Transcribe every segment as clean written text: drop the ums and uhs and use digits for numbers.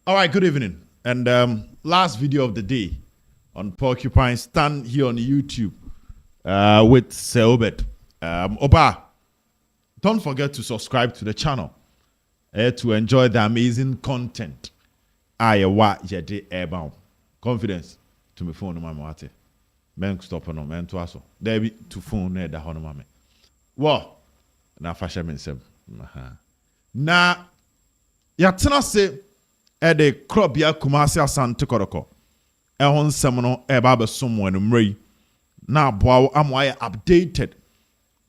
All right, good evening. And last video of the day on Porcupine Stand here on YouTube with Seobet. Oba, don't forget to subscribe to the channel to enjoy the amazing content. Wa yede eba confidence to me phone no mate. Men stop no men to aso. There be to phone ne da hono mame. Wo na fashion mensem. Na ya tena se the crop ya Kumasi Asante Kotoko. Ehon semono eba be someone mrei. Na boa amwa updated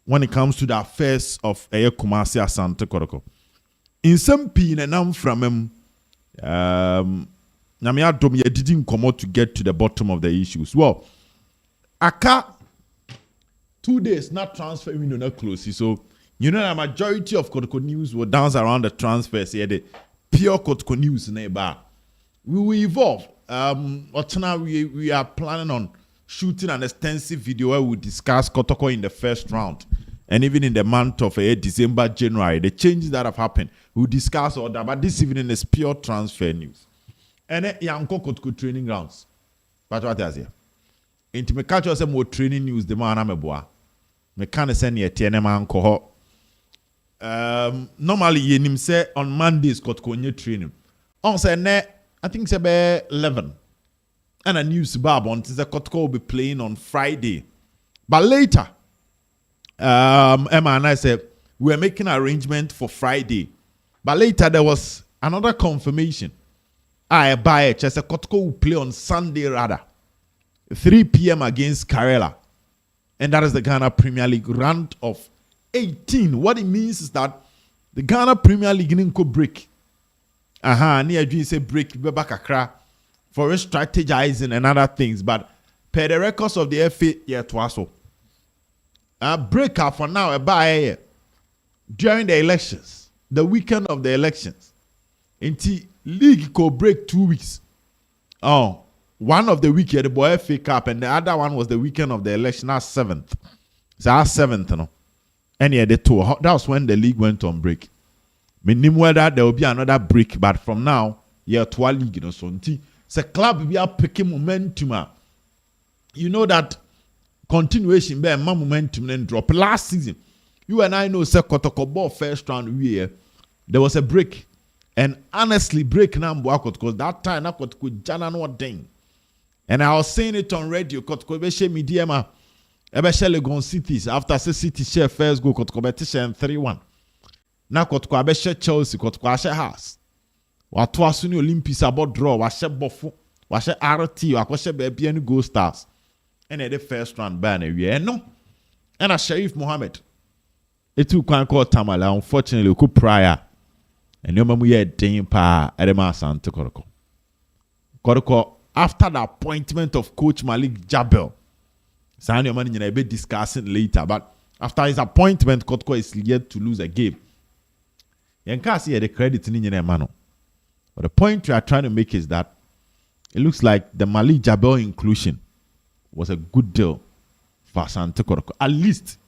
when it comes to the affairs of Kumasi Asante Kotoko. In some pin and I'm from him. Namia dom ye didn't come out to get to the bottom of the issues. Well, Acquah 2 days not transfer window not close. So you know the majority of Kotoko news will dance around the transfers here. The pure Kotoko news neighbor. We will evolve. We are planning on shooting an extensive video where we discuss Kotoko in the first round. And even in the month of December, January, the changes that have happened, we'll discuss all that. But this evening is pure transfer news. And Yanko Kotoko training grounds. But what is here? Into me catch us more training news, the man I'm a boy. Me can't send you a TNM anko. Normally, you say on Mondays, Kotoko new training. On say I think it's about 11. And a news bab on the Kotoko will be playing on Friday. But later, Emma and I said we were making an arrangement for Friday, but later there was another confirmation. I buy it. I said Kotoko will play on Sunday rather, 3 p.m. against Karela, and that is the Ghana Premier League round of 18. What it means is that the Ghana Premier League didn't go break. Near you say break back Accra for strategizing and other things, but per the records of the FA, yeah, it was so. Break up for now during the elections, the weekend of the elections. Until league could break 2 weeks. One of the weekend the Boahene Cup and the other one was the weekend of the election. That's 7th. So that's 7th, no. And yeah, the two. That was when the league went on break. Meaning whether there will be another break, but from now, yeah, 12 league, you know. So until the club we are picking momentum. You know that. Continuation be my momentum and drop. Last season, you and I know say Kotoko ball first round there was a break. And honestly, break now because that time I Kotoko jana no ding. And I was saying it on radio, Kotoko be share media ma ebe share Legon Cities after say City share first go Kotoko be share 3-1. Now Kotoko be share Chelsea, Kotoko share Hearts. Watu asuni Olympics about draw, wa share Bofu, wa share RT, wa share be any Go Stars. And at the first round ban no. And a Sheriff Mohammed. It took one called Tamala, unfortunately, could prior. And no mamu ye ding pa Edema Asante Kotoko. Kotoko, after the appointment of Coach Malik Jabel, Sani Omani will be discussing later. But after his appointment, Kotoko is yet to lose a game. You can't see the credit in Mano. But the point we are trying to make is that it looks like the Malik Jabel inclusion was a good deal for Asante Kotoko. At least,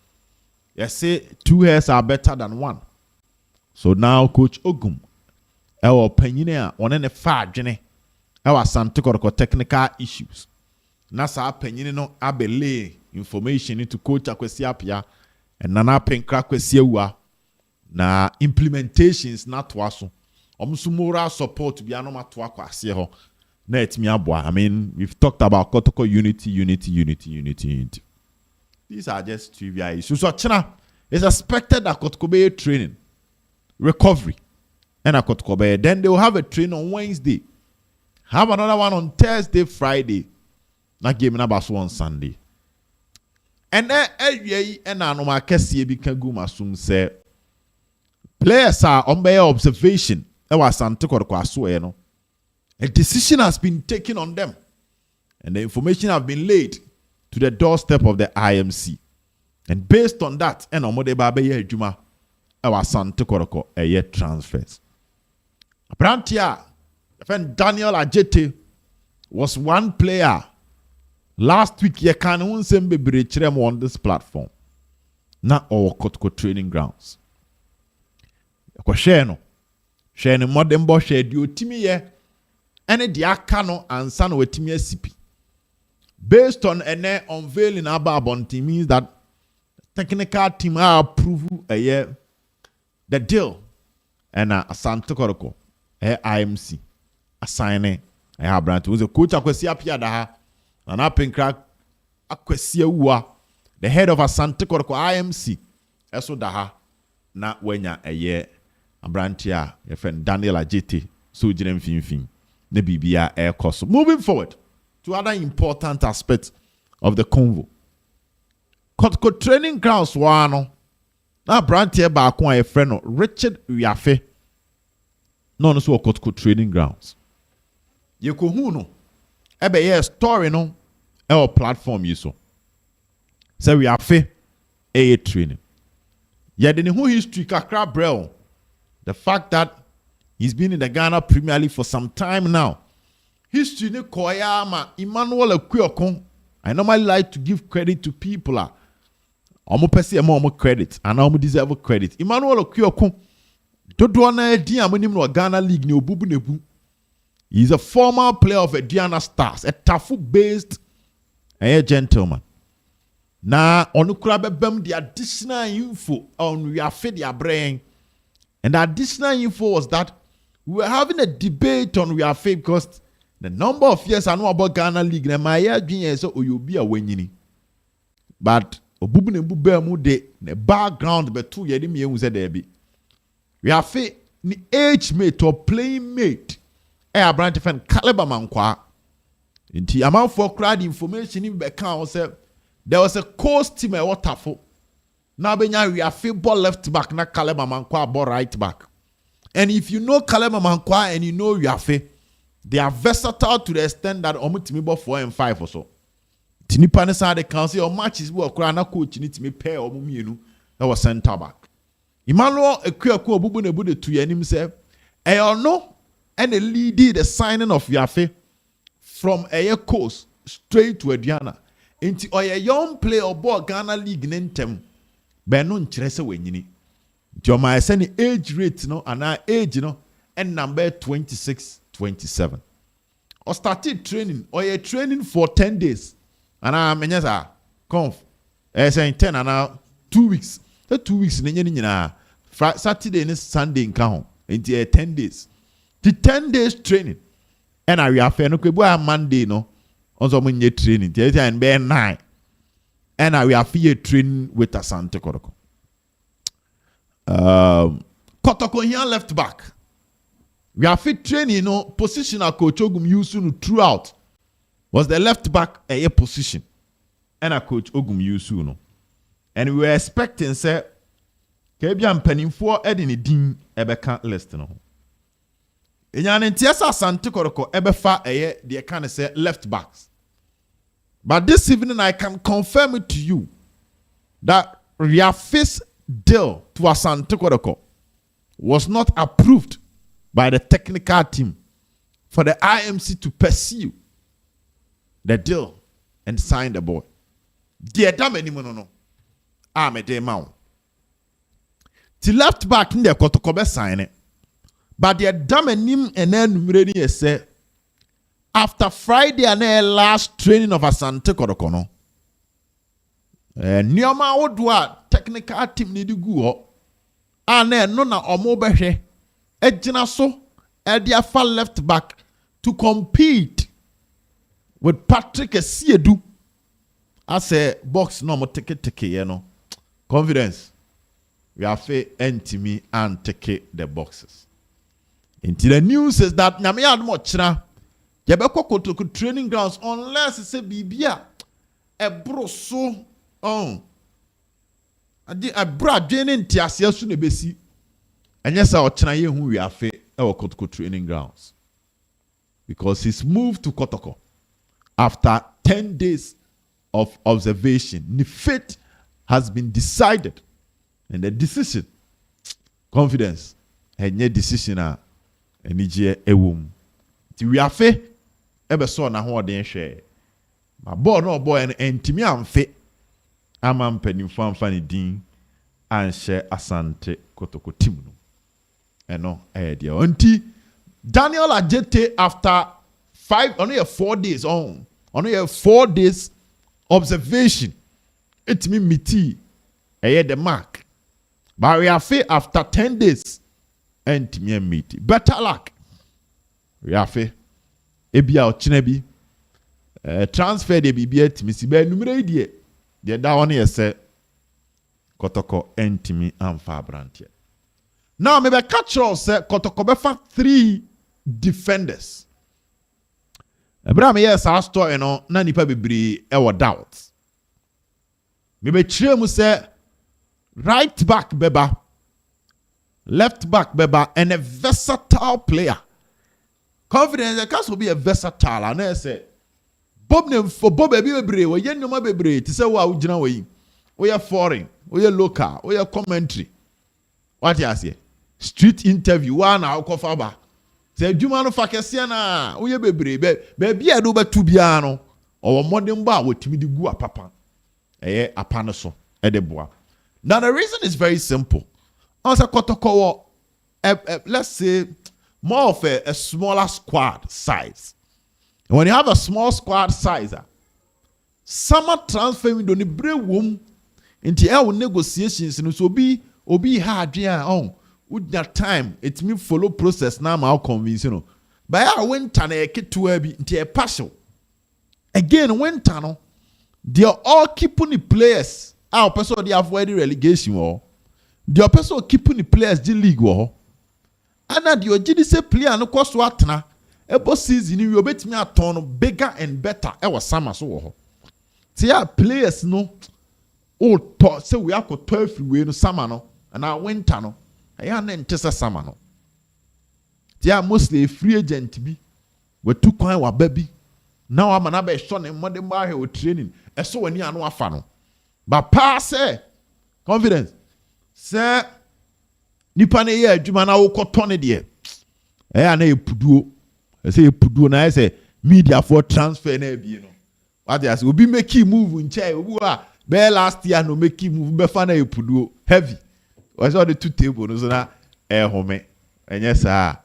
you say 2 hairs are better than 1. So now, Coach Ogum, our opinion on any far journey, our Asante Kotoko technical issues. Nasa opinion no abele information into Coach Akwesiapia and Nana Penkra Kwesiewa na implementations not waso. Moral support to be anoma to Akwa. I mean, we've talked about Kotoko unity. These are just trivial issues. So, China is expected that Kotoko be training, recovery, and a Kotoko be. Then they will have a train on Wednesday, have another one on Thursday, Friday. Not game number on Sunday. And then, and I know my Kessie Bikagum assume say players are on by observation. That was Asante Kotoko aswe no. A decision has been taken on them, and the information have been laid to the doorstep of the IMC. And based on that, and Omode Babe ye Juma, our Asante Kotoko a year transfers. Brantia, friend Daniel Ajete was one player. Last week, ye can unsembe brichrem on this platform. Not all Kotoko training grounds. Kwa share no. Share no modern boss share du timi ye. ene de aka no ansa na watimi asipi. Based on ene unveiling ababonti means that technical team approve the deal and Asante Kotoko IMC assign brand was a coach Akwasi apia da ha na penkra Akwasi awua the head of Asante Kotoko IMC eso da ha na wanya abrantia yefen Daniel Ajete so gire mfimfim na bibia course. Moving forward to other important aspects of the convo. Kotoko training grounds wano na brantia ba ko a friend no Richard Waife no so Kotoko training grounds ye ko hu no ebe story no platform yi so say Waife training ye de ne hu history kakra brel the fact that he's been in the Ghana Premier League for some time now. History ne koya ma Emmanuel Acquah. I normally like to give credit to people omo pese omo credit and omo deserve credit. Emmanuel Acquah dodo na edi amonim no Ghana League ne obubu nebu. He's a former player of Diana Stars, a Tafu based gentleman. Na onukura bebem the additional info on Waife their brain. And the additional info was that we were having a debate on Waife because the number of years I know about Ghana League, and my year so you be a winning. But obubu ne bube mu de the background but 2 years me use there be. Waife ni age mate or playing mate. Branch fan caliber mankwa. Inti amount for crowd information in Beckham say there was a coast team at Waterfall. Now benya Waife ball left back na caliber mankwa ball right back. And if you know caliber mankwa and you know Waife, they are versatile to the extent that omutimi ball 4 and 5 or so. Tinipa ne sa de council or matches wo kra na coach ni timi pair omu mienu that was center back. Emmanuel Acquah obubu ne bude to yanim say no and the lead the signing of Waife from a coast straight to Aduana. Into a young player or ball Ghana League nentem Benon Chrese Wenyini. Joma send age rate no and our age and number 26, 27. Or started training or a training for 10 days. And I'm conf. Saying 10 and now 2 weeks. The 2 weeks in Saturday and Sunday in Kahon. Into 10 days. The 10 days training. And I have no kwe Monday no. Also when you training. And be 9. And I have training with Asante Kotoko. Kotoko here left back. We are fit training, position a coach Ogum used throughout was the left back a position. And a coach Ogum used and we were expecting say Kebian penning for Edini Dean Ebeka list no. In an Tiasa Asante Kotoko Ebefa they can say left backs. But this evening I can confirm it to you that Waife's deal to Asante Kotoko was not approved by the technical team for the IMC to pursue the deal and sign the boy. Dear damn no. I'm a day man. The left back in the Kotoko sign it. But the damn and then ready say after Friday and the last training of Asante Kotoko no. Nioma odwa technical team need to go. And then no na omobehe. Ejina so Ediafa left back to compete with Patrick Esiedu as a box no more take you know. Confidence. Waife entimi and take the boxes. Into the news is that nyame admochra yebekọ Kotoko training grounds unless it's a bibia e broso adi abra dwene ntiase so na besi enye sa ochena ye hu Waife e Kotoko training grounds because he's moved to Kotoko after 10 days of observation. The fate has been decided and the decision confidence enye decision enije ewum ti Waife ebe so na ho den hwe ma ball no boy en entimi amfe ama mpanimfo amfa ne din anhye Asante Kotoko team no eno dia onti Daniel Ajete after only 4 days on. Only 4 days observation. It mean miti. The mark. But we are fair after 10 days. And me miti. Better luck. We are fair. Ebia ochinebi. Transfer de bibi etimi si be numere die. De da one yese Kotoko entimi amfa abrantie. Now me be catch us say Kotoko be fa 3 defenders. Abraham yes our story no na nipa bebre e wo doubt. Me be kire mu say right back beba, left back beba, and a versatile player. Confidence can be a versatile and I say Bob name for Bob bebre we ye nyoma bebre ti say wa ugina we we are foreign, we are local, we are commentary. What you say? Street interview one na akofa ba. Say djuma no fa kese na we bebre be a do be tu bia no o modern ba wotimi di gu apapa. Apa no so e de boa. Now the reason is very simple. Also Kotoko let's say more of a smaller squad size. And when you have a small squad size, summer transfer window ni bre wom into our negotiations and so be hard on with that time it mean follow process now my convince you know. But I went and I get to into a partial. Again winter no they are all keeping the players. Our person they avoid relegation or the person keeping the players the league or and that your GDC player no cost what na ebo season you bet me a turn bigger and better e was summer so see our players no oh to say we have to 12 we no summer no and our winter no ya na ntesa summer no they are mostly free agent bi we two kwan wa baby now am na be show ne modern ba he training e so wani anu afa no but pass confidence say nipa na ye adwuma na wo kotone de na epuduo say epuduo na say media for transfer na bi no what you say obi make move nche obi a be last year no make move be fa na epuduo heavy we saw the two table no so na home enye sa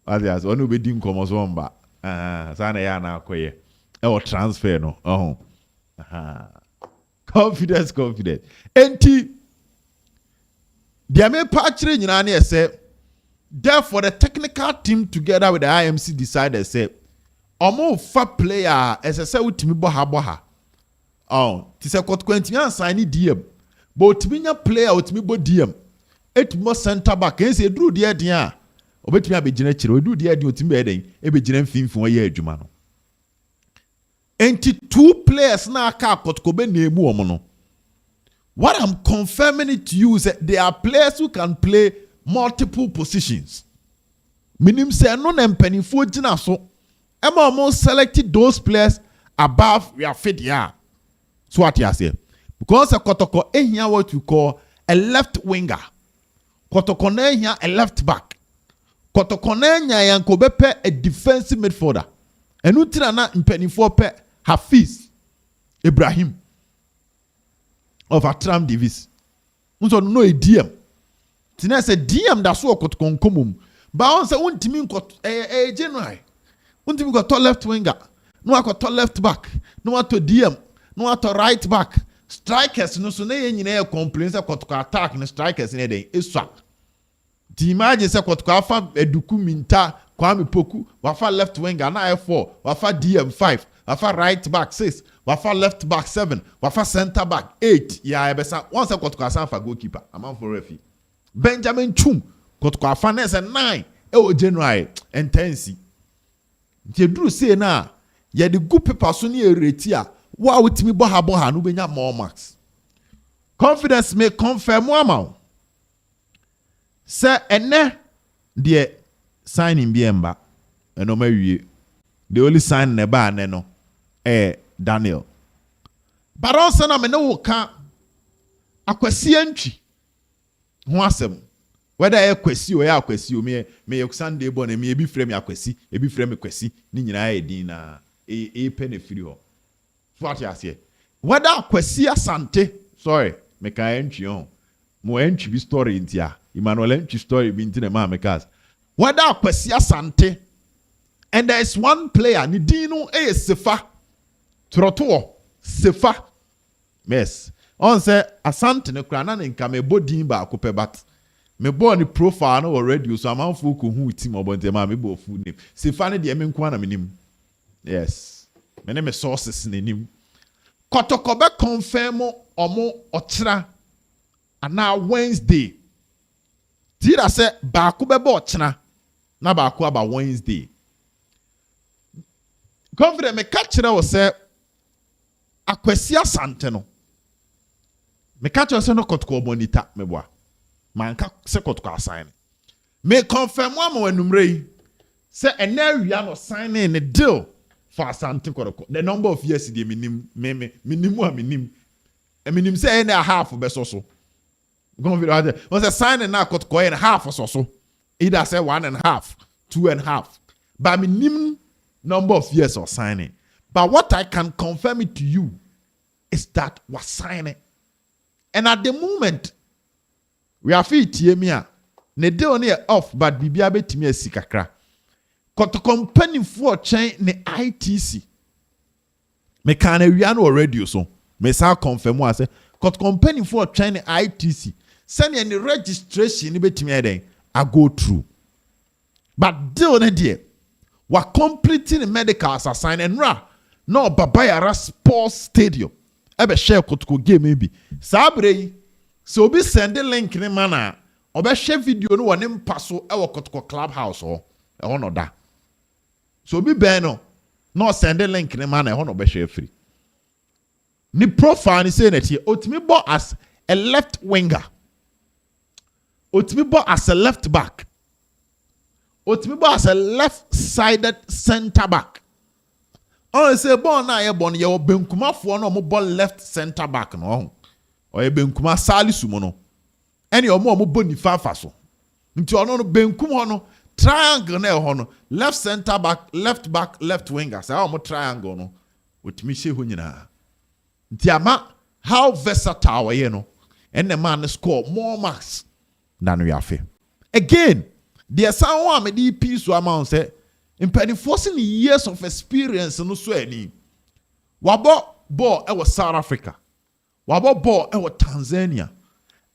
what you say onu be di nkomo so mba sa na ya na akoye e transfer no confidence enti the main patch in say therefore the technical team together with the IMC decided say omo fa player as I say utimi boha ti say Kotoko sign DM but utimi player utimi bo DM it mo center back and say do there dia obetimi abegina kire we do there dia utimi be den e begina mfimfin wo ye adwuma no enti 2 players na aka Kotoko be na emu omo no. What I'm confirming it to you is that there are players who can play multiple positions. Meaning say no empenifo gina so. Emma almost selected those players above your fit here. So what you say? Because a Kotoko here what you call a left winger. Kotoko here a left back. Kotoko here yanko bepe a defensive midfielder. And utina na empenifo pe Hafiz Ibrahim of Atram Davis. Unso no a DM. Tina say DM da so Kotoko nkomum. Ba on say untimi nkot January. Untimi ko to left winger. No akoto left back. No ato DM. No ato right back. Strikers no so na ye nyina e complain say Kotoko attack no strikers na den eswa. Di imagine say Kotoko afa Eduku Minta Kwame Poku wafa left winger na F4 wafa DM 5 wafa right back 6 wafa left back 7 wafa center back 8 ya ebesa once Kotoko asanfa goalkeeper among for referee Benjamin Chum Kotoko afa na 9 o January intense nti duru say na ye the good paper so na ereti a wa wutimi boha no benya more marks confidence may confirm ama say ene de signing biemba eno mawie the only sign ne ba ne no Daniel but also na me no ka akwasi antwi ho asem whether akwasi o ya akwasi o me Sunday born me ebi frame akwasi ebi frame kwasi ni nyina edin na pen efiri ho what you say whether Akwasi Asante sorry me ka antwi ho mo antwi bi story ntia Emmanuel antwi story bi ntia ma me kas whether Akwasi Asante And there is one player, Nidino A Sefa, Troto, Sefa. Yes. On say Asante ne krana ne nka me bodin ba akopɛ but me bo ni profile no already so amanfo ko hu team obonte ma me bo full name. Sefa ne de me nko na me nim. Yes. Me ne me sources ne nim. Kotoko be confirm omo ochra ana Wednesday. Tira say ba ko be ochra na ba ko aba Wednesday. Confident me catch we say Akwasi Asante no. Me catch you say no Kotoko monitor me boa. Manka se Kotoko assign. Me confirm one mo enumre say enawia no sign in a deal for Asante Kotoko. The number of years the minim say any half be so. Go video there. Was a sign na Kotoko in half so. Either say 1.5, 2.5. But minim number of years or signing. But what I can confirm it to you is that was signing. And at the moment, we are fit here. Ne de on off, but bibia betimi asikakra. Koto company for chain ne ITC. Me can awiano already so. Me sa confirm wa say koto company for chain ne ITC. Send any registration ni betimi eden I go through. But deal ne there. We're completing the medical as a sign and no Babayara Sports Stadium. Ebe share Kotoko game maybe. Sabre so be send the link in manner. Obe share video no one passo ewa Kotoko Clubhouse or no da. So be beno no send the link in manner no be share free. Ni profile ni say that here otimi bo as a left winger. Otimi bo as a left back. Otimibo as a left-sided center back. Oh, say born na ye born ye benkuma fo no mo ball left center back no. O ye benkuma salisu mo no. Eni o mo bo ni fafa so. Nti ono no benkum ho no triangle na ho no left center back, left winger. Say o mo triangle no. Otimi hye ho nyina. Nti ama how versatile ye no. And the man score more marks than Waife. Again, there someone me di piece amount say in forcing years of experience no so any. Wabo ball e was South Africa. Wabo ball e was Tanzania.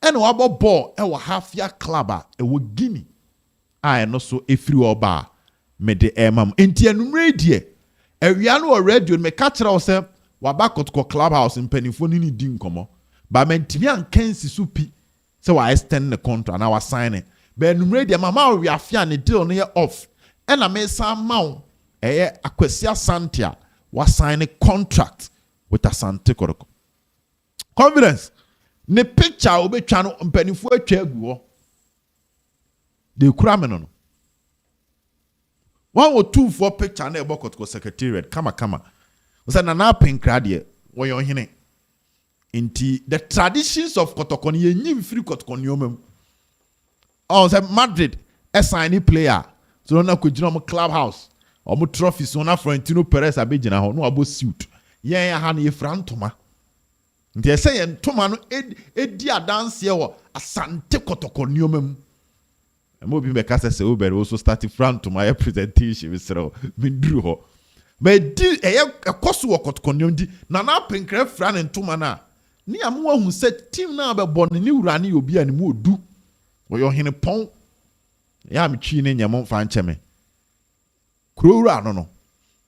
And wabo ball e was half year club e was Guinea. I no so efri oba me de emam. Enti enumre die. E wi anu already me catch ra say waba Kotoko Clubhouse in penifo ni di nkomo. Ba mentimi an kensi so pi say wa extend the contract na wa sign it. But enumere mama we afia ne deal no off. And I may some mount Akwasi Asante was sign a contract with Asante Kotoko. Confidence. Ne picture obe chano mpanifo atwa agu. De kura me no. 1 or 2 for picture na ebo Kotoko secretariat kama. We say na penkra de wo yo hene. Inti the traditions of Kotoko ni enyim free Kotoko nyomam. Oh, say Madrid sign player. So na ko gina mo clubhouse. O mo trophy so na Florentino Perez abegina ho no abo suit. Yen ya ha na ye frantoma. Nti e say yen toma no edi adanse wo Asante Kotoko nyomam. E mo bi be ka say we better also start frantoma ya presentation we sero mindru ho. But di e koso wo Kotoko nyom di na penkra fran ntoma na. Ni am wo hu say team na be bon ni wura ni obi ani mu odu. Yo hene pon ya me twi ne nyamo fa ncheme kurowura no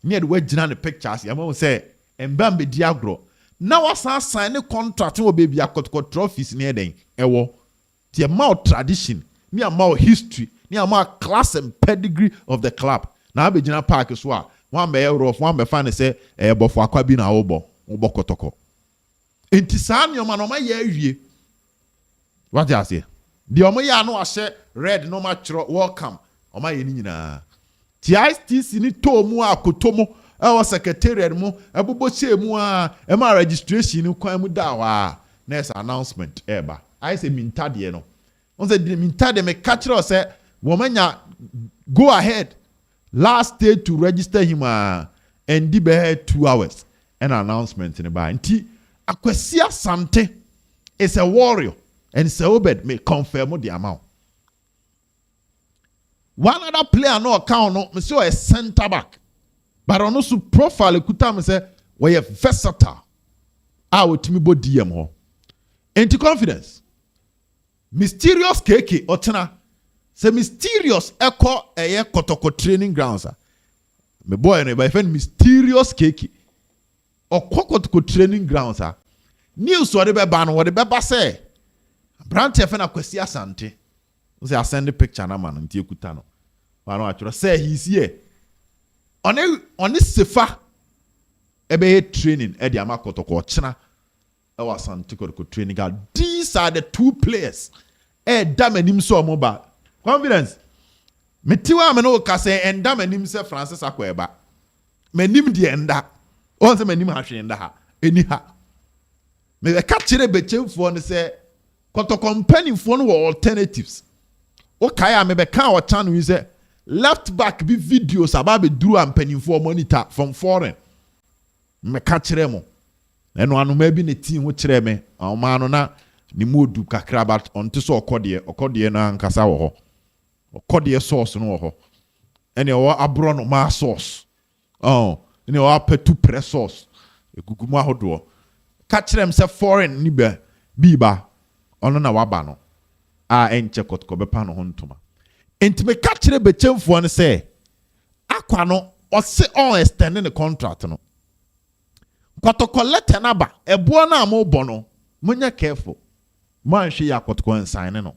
me de wagina ne pictures ya mo say embam be di agro na wasa sign ne contract wo be bia Kotoko trophies ne eden ewo tie ma tradition me ama history me ama class and pedigree of the club na be gina park so a one be rough one be fan say bofo Acquah bi na wo bo Kotoko enti sa nyoma no ma ya awie what you say. The omoya no ahye red no matro welcome oma ye ni nyina TISTC ni to mu akotomo e wo secretariat mu ebobo che mu a e ma registration kwan mu da wa next announcement eba I say mintade no on say mintade me catch us say womanya go ahead last day to register him and di be 2 hours an announcement in ba nti Akwasi Asante is a warrior. And so Obed may confirm the amount. One other player no account no, me say a center back. But on also profile kuta me say we are versatile. Timi bo DM ho. Enti confidence. Mysterious KK otena. Say mysterious echo eye Kotoko training grounds. Me boy ne by friend mysterious KK. Kotoko training grounds. News what be ban what be say. Brand In-Akwasi Asante. Say I send the picture na man nti ekuta no. Wa no atro say he's here. On this sefa ebe training e di ama Kotoko china. Our Asante training ground. These are the two players. Damanim so mobile. Confidence. Metiwa ameno kase damanim se Francis Acquah ba. Menim di enda. On se menim hahwe enda ha. Eni ha. Me be ka kire bechemfo ne se Kotoko mpanimfo no alternatives. O kaya me be ka o channel say left back be videos about be duru mpanimfo monitor from foreign. Me ka kire mo. Eno anu maybe ne team wo kire me. O ma no na ni modu kakra bat onto so okode na nkasa wo ho. Okode source no wo ho. Ene wo abro no ma source. Ene wo apetu pre source. Egugumu ahodo. Ka kire me se foreign ni bi ba. Ono na waba no. Enche Kotoko be pa no ho ntoma. Enti me ka kire bechemfo ne se Acquah no o se on extend the contract no. Kotoko letter na ba ebo na mo bono. Munya careful. Man she ya Kotoko sign no.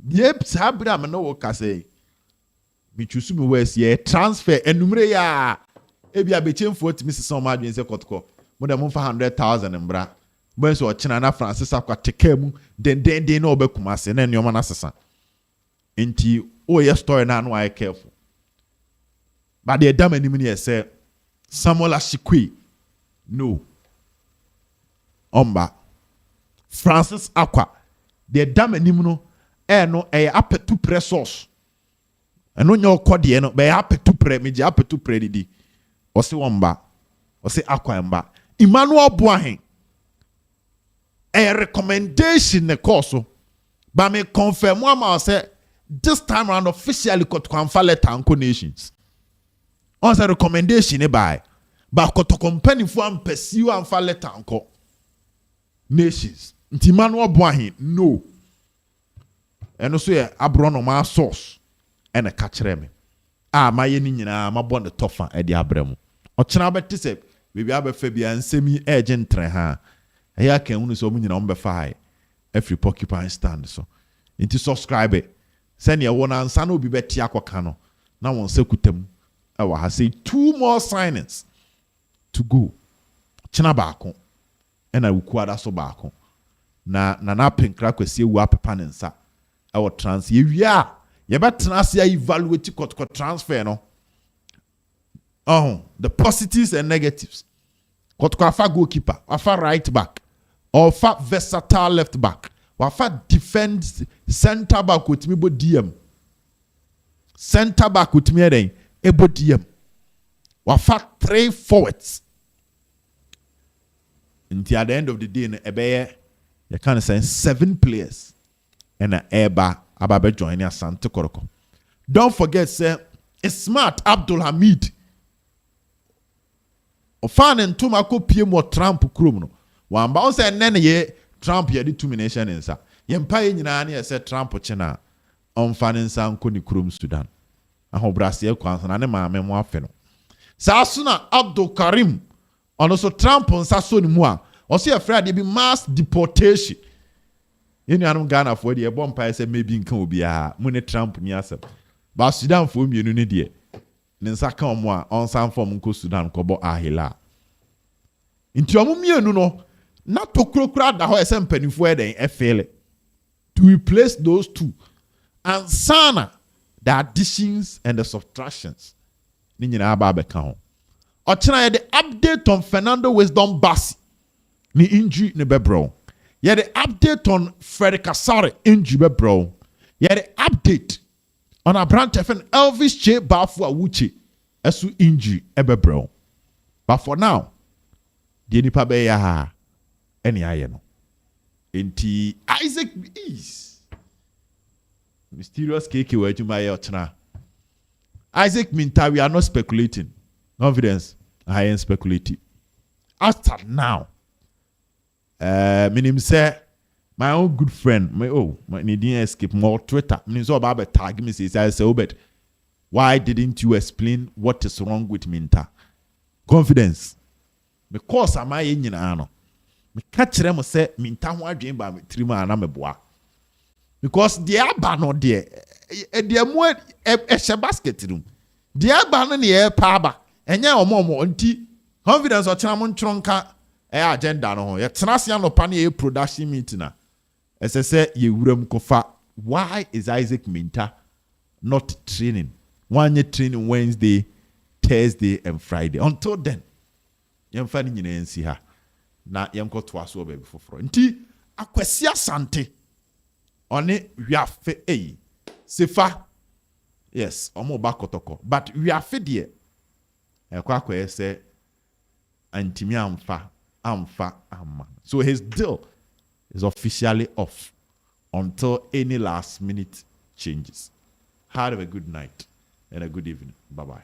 Yep, sabra me no ka say. Me chusu me wes ye transfer enumere ya ebia bechemfo timi se so ma adwen se Kotoko. Mo dem 100,000 mbra. When so China na Francis Acquah take mu den no obekuma se na nneoma na sesa. Enti o ye story na no I careful. But the dam anim ne say Samuel Ashikwe no. Omba Francis Acquah the dam anim no no apetu pre source. Eno nya okode no be apetu pre meje apetu pre didi. O se omba. O se Acquah mba. Emmanuel Boahene a recommendation the course, but me confirm one say this time around officially Kotoko amfa letter anko nations. On the recommendation by but Kotoko company for am pursue amfa letter anko nations. Nti Emmanuel Boahene no. And also abro ma source and a catcher me. Ma ye ni nyina ma bon the tofa e di abremu. O chena beti se baby abefa bia nsemi agent tre ha. Here can we so many number 5 every porcupine stand so into subscribe it send your one answer no be better akokano na won sekutem e wa say 2 more signings to go china baako e na wukuada so baako na penkra kwesi ewu apepa ne nsa e wo trans ye wia ye betena se evaluate Kotoko transfer no the positives and negatives. Kotoko afa goalkeeper afa right back or fa versatile left back. Wafa defense center back with me bo DM. Center back with me then ebo DM. Wafa 3 forwards. Until at the end of the day, ebeye you can say 7 players and a eba ababe join Asante Kotoko. Don't forget, say it's smart Abdul Hamid. Ofan ntoma ko pie mo Trump krom no. Wamba on say nene ye Trump ye determination nsa. Ye mpa ye nyina na ye say Trump chena onfa nsa nko ni krom Sudan. Aho Brazil kwanso na ne maame mo afe no. Sa suna Abdul Karim ono so Trump nsa so ni mu a. O say afraid dey be mass deportation. Ye nuanom Ghana for dey e bom pa say maybe nkan obi a mu ne Trump ni asem. Ba Sudan fo mienu ne dey. Ne nsa kan mo a onsan fom nko Sudan ko bo ahila. Inti omo mienu no na tokrokra da ho ese mpanifo eden efele to replace those two and sana the additions and the subtractions ni nyina aba be kan ho o kina ye the update on Fernando Wisdom Bassi ni injury ne bebro ye the update on Frederick Asare injury bebro ye the update on a branch of Elvis Che Bafu Awuche esu injury ebebro but for now the nipa be ya ha eni aye no enti Isaac is Mysterious cake where you my ochna. Isaac Minta, we are not speculating. Confidence, I ain't speculating. After now, minim say my own good friend, my Indian escape more Twitter. Minim so about tag me says I say, but why didn't you explain what is wrong with Minta? Confidence. Because am I in ano? Me catch them say Minta ho adwen ba me trima na me boa. Because the aba no there, the mo e basket room. The aba no ne e pa aba. Enya omo nti confidence o tena mo ntronka agenda no ho. Ye tena se anopa na e production meeting na. Ese say ye wuram kofa. Why is Isaac Minta not training? One year training Wednesday, Thursday, and Friday. Until then, yam fani nyina ensi ha. Na yam ko to aso ba bi foforo. Nti Akwasi Asante one Waife sefa. Yes, omo ba Kotoko. But Waife de Acquah say antimi amfa amma. So his deal is officially off until any last minute changes. Have a good night and a good evening. Bye-bye.